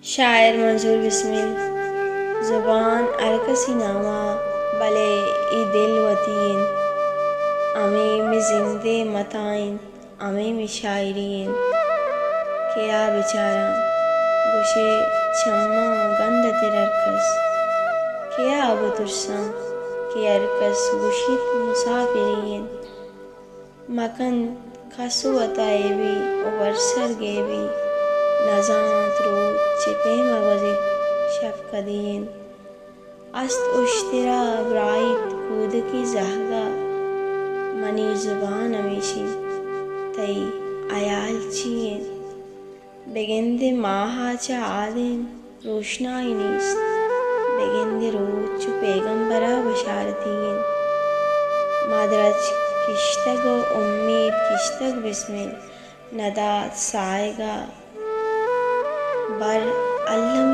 شاعر منظور بسمل زبان ارکسی نامہ بلے ای دل وطین امی میں زندے متائن امی میں شاعرین کیا بیچارہ گوشے چمہ گند ترکس کیا ابو ترساں کہ ارکس گوشت مسافرین مکن کسو اتائے بھی اوبرسر گے بھی نزانت رو چپے مغزی شفقدین است اشترا برائیت کودکی زہگا منی زبان ہمیشن تئی عیال چین بگند ماہا چا آدم روشنائی نیست بگند روز چو پیغمبرا بشارتین مادرچ کشتگ و امید کشتگ بسمل نداد سائگا بر علم